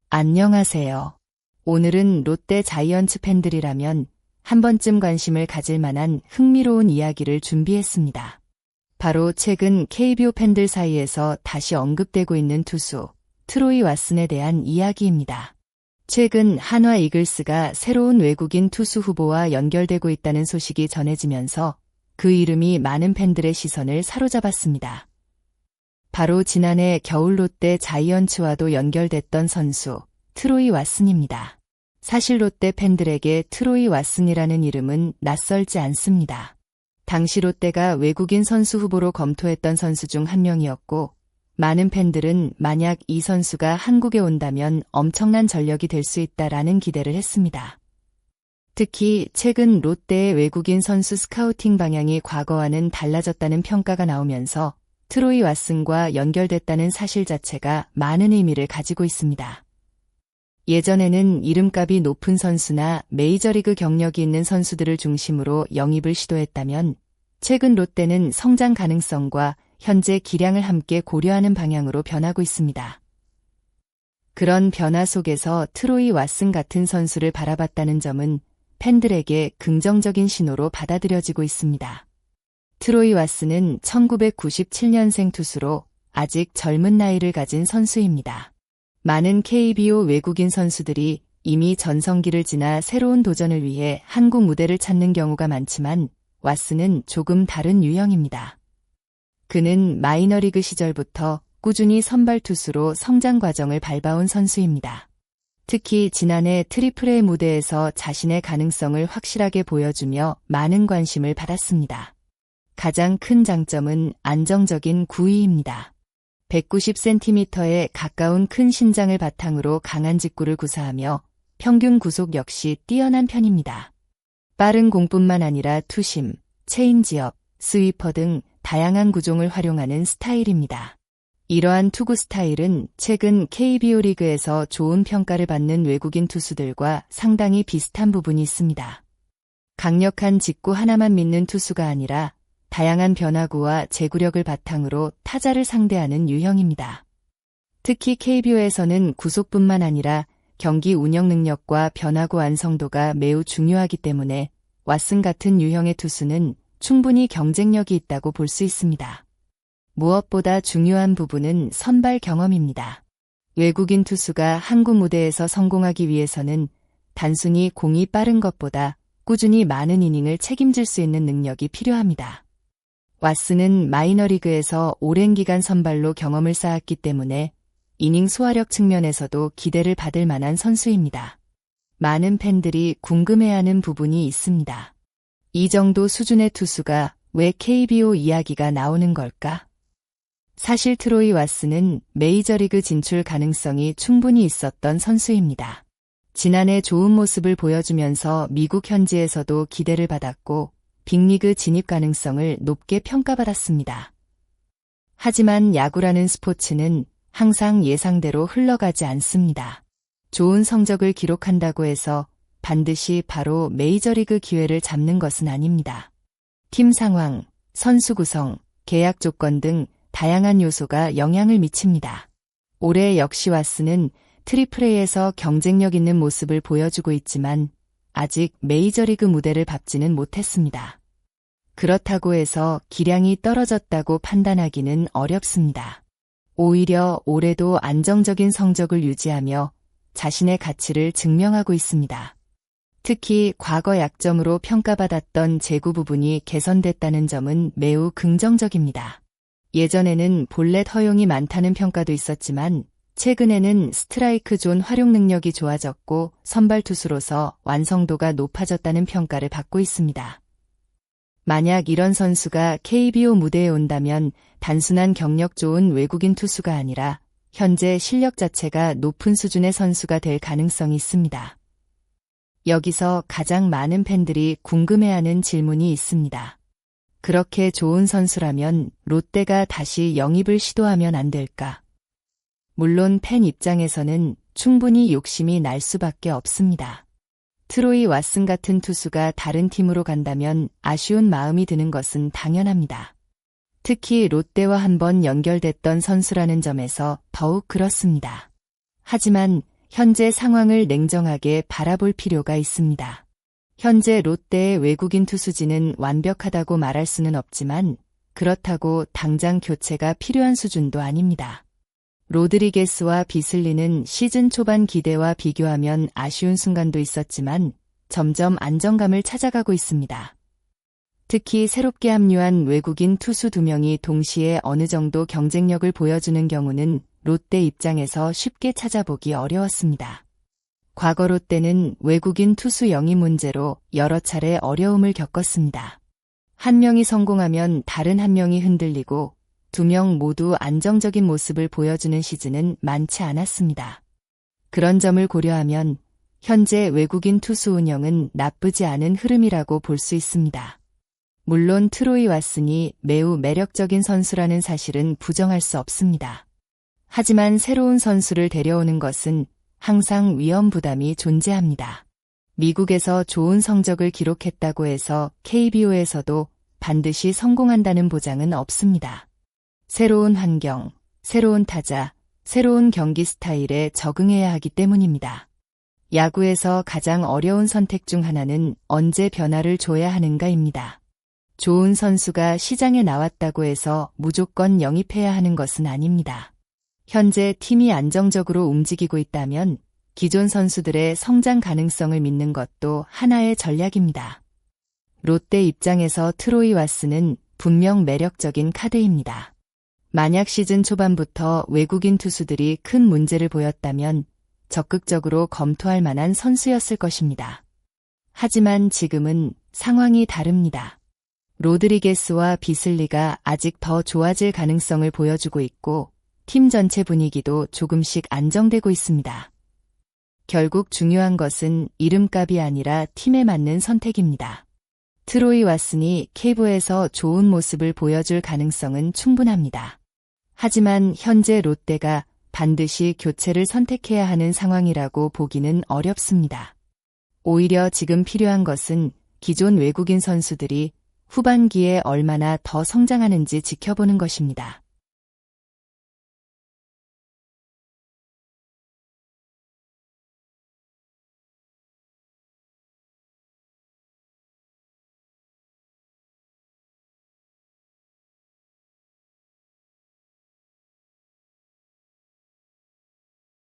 안녕하세요. 오늘은 롯데 자이언츠 팬들이라면 한 번쯤 관심을 가질 만한 흥미로운 이야기를 준비했습니다. 바로 최근 KBO 팬들 사이에서 다시 언급되고 있는 투수 트로이 왓슨에 대한 이야기입니다. 최근 한화 이글스가 새로운 외국인 투수 후보와 연결되고 있다는 소식이 전해지면서 그 이름이 많은 팬들의 시선을 사로잡았습니다. 바로 지난해 겨울 롯데 자이언츠와도 연결됐던 선수 트로이 왓슨입니다. 사실 롯데 팬들에게 트로이 왓슨이라는 이름은 낯설지 않습니다. 당시 롯데가 외국인 선수 후보로 검토했던 선수 중 한 명이었고, 많은 팬들은 만약 이 선수가 한국에 온다면 엄청난 전력이 될 수 있다라는 기대를 했습니다. 특히 최근 롯데의 외국인 선수 스카우팅 방향이 과거와는 달라졌다는 평가가 나오면서 트로이 왓슨과 연결됐다는 사실 자체가 많은 의미를 가지고 있습니다. 예전에는 이름값이 높은 선수나 메이저리그 경력이 있는 선수들을 중심으로 영입을 시도했다면 최근 롯데는 성장 가능성과 현재 기량을 함께 고려하는 방향으로 변하고 있습니다. 그런 변화 속에서 트로이 왓슨 같은 선수를 바라봤다는 점은 팬들에게 긍정적인 신호로 받아들여지고 있습니다. 트로이 왓슨은 1997년생 투수로 아직 젊은 나이를 가진 선수입니다. 많은 KBO 외국인 선수들이 이미 전성기를 지나 새로운 도전을 위해 한국 무대를 찾는 경우가 많지만 왓슨은 조금 다른 유형입니다. 그는 마이너리그 시절부터 꾸준히 선발 투수로 성장 과정을 밟아온 선수입니다. 특히 지난해 트리플A 무대에서 자신의 가능성을 확실하게 보여주며 많은 관심을 받았습니다. 가장 큰 장점은 안정적인 구위입니다. 190cm에 가까운 큰 신장을 바탕으로 강한 직구를 구사하며 평균 구속 역시 뛰어난 편입니다. 빠른 공뿐만 아니라 투심, 체인지업, 스위퍼 등 다양한 구종을 활용하는 스타일입니다. 이러한 투구 스타일은 최근 KBO 리그에서 좋은 평가를 받는 외국인 투수들과 상당히 비슷한 부분이 있습니다. 강력한 직구 하나만 믿는 투수가 아니라 다양한 변화구와 제구력을 바탕으로 타자를 상대하는 유형입니다. 특히 KBO에서는 구속뿐만 아니라 경기 운영 능력과 변화구 완성도가 매우 중요하기 때문에 왓슨 같은 유형의 투수는 충분히 경쟁력이 있다고 볼 수 있습니다. 무엇보다 중요한 부분은 선발 경험입니다. 외국인 투수가 한국 무대에서 성공하기 위해서는 단순히 공이 빠른 것보다 꾸준히 많은 이닝을 책임질 수 있는 능력이 필요합니다. 왓슨은 마이너리그에서 오랜 기간 선발로 경험을 쌓았기 때문에 이닝 소화력 측면에서도 기대를 받을 만한 선수입니다. 많은 팬들이 궁금해하는 부분이 있습니다. 이 정도 수준의 투수가 왜 KBO 이야기가 나오는 걸까? 사실 트로이 왓슨은 메이저리그 진출 가능성이 충분히 있었던 선수입니다. 지난해 좋은 모습을 보여주면서 미국 현지에서도 기대를 받았고 빅리그 진입 가능성을 높게 평가받았습니다. 하지만 야구라는 스포츠는 항상 예상대로 흘러가지 않습니다. 좋은 성적을 기록한다고 해서 반드시 바로 메이저리그 기회를 잡는 것은 아닙니다. 팀 상황, 선수 구성, 계약 조건 등 다양한 요소가 영향을 미칩니다. 올해 역시 왓슨은 트리플A에서 경쟁력 있는 모습을 보여주고 있지만 아직 메이저리그 무대를 밟지는 못했습니다. 그렇다고 해서 기량이 떨어졌다고 판단하기는 어렵습니다. 오히려 올해도 안정적인 성적을 유지하며 자신의 가치를 증명하고 있습니다. 특히 과거 약점으로 평가받았던 제구 부분이 개선됐다는 점은 매우 긍정적입니다. 예전에는 볼넷 허용이 많다는 평가도 있었지만 최근에는 스트라이크 존 활용 능력이 좋아졌고 선발 투수로서 완성도가 높아졌다는 평가를 받고 있습니다. 만약 이런 선수가 KBO 무대에 온다면 단순한 경력 좋은 외국인 투수가 아니라 현재 실력 자체가 높은 수준의 선수가 될 가능성이 있습니다. 여기서 가장 많은 팬들이 궁금해하는 질문이 있습니다. 그렇게 좋은 선수라면 롯데가 다시 영입을 시도하면 안 될까? 물론 팬 입장에서는 충분히 욕심이 날 수밖에 없습니다. 트로이 왓슨 같은 투수가 다른 팀으로 간다면 아쉬운 마음이 드는 것은 당연합니다. 특히 롯데와 한번 연결됐던 선수라는 점에서 더욱 그렇습니다. 하지만 현재 상황을 냉정하게 바라볼 필요가 있습니다. 현재 롯데의 외국인 투수진은 완벽하다고 말할 수는 없지만 그렇다고 당장 교체가 필요한 수준도 아닙니다. 로드리게스와 비슬리는 시즌 초반 기대와 비교하면 아쉬운 순간도 있었지만 점점 안정감을 찾아가고 있습니다. 특히 새롭게 합류한 외국인 투수 2명이 동시에 어느 정도 경쟁력을 보여주는 경우는 롯데 입장에서 쉽게 찾아보기 어려웠습니다. 과거 롯데는 외국인 투수 영입 문제로 여러 차례 어려움을 겪었습니다. 한 명이 성공하면 다른 한 명이 흔들리고 2명 모두 안정적인 모습을 보여주는 시즌은 많지 않았습니다. 그런 점을 고려하면 현재 외국인 투수 운영은 나쁘지 않은 흐름이라고 볼 수 있습니다. 물론 트로이 왓슨이 매우 매력적인 선수라는 사실은 부정할 수 없습니다. 하지만 새로운 선수를 데려오는 것은 항상 위험 부담이 존재합니다. 미국에서 좋은 성적을 기록했다고 해서 KBO에서도 반드시 성공한다는 보장은 없습니다. 새로운 환경, 새로운 타자, 새로운 경기 스타일에 적응해야 하기 때문입니다. 야구에서 가장 어려운 선택 중 하나는 언제 변화를 줘야 하는가입니다. 좋은 선수가 시장에 나왔다고 해서 무조건 영입해야 하는 것은 아닙니다. 현재 팀이 안정적으로 움직이고 있다면 기존 선수들의 성장 가능성을 믿는 것도 하나의 전략입니다. 롯데 입장에서 트로이 왓슨은 분명 매력적인 카드입니다. 만약 시즌 초반부터 외국인 투수들이 큰 문제를 보였다면 적극적으로 검토할 만한 선수였을 것입니다. 하지만 지금은 상황이 다릅니다. 로드리게스와 비슬리가 아직 더 좋아질 가능성을 보여주고 있고 팀 전체 분위기도 조금씩 안정되고 있습니다. 결국 중요한 것은 이름값이 아니라 팀에 맞는 선택입니다. 트로이 왓슨이 KBO에서 좋은 모습을 보여줄 가능성은 충분합니다. 하지만 현재 롯데가 반드시 교체를 선택해야 하는 상황이라고 보기는 어렵습니다. 오히려 지금 필요한 것은 기존 외국인 선수들이 후반기에 얼마나 더 성장하는지 지켜보는 것입니다.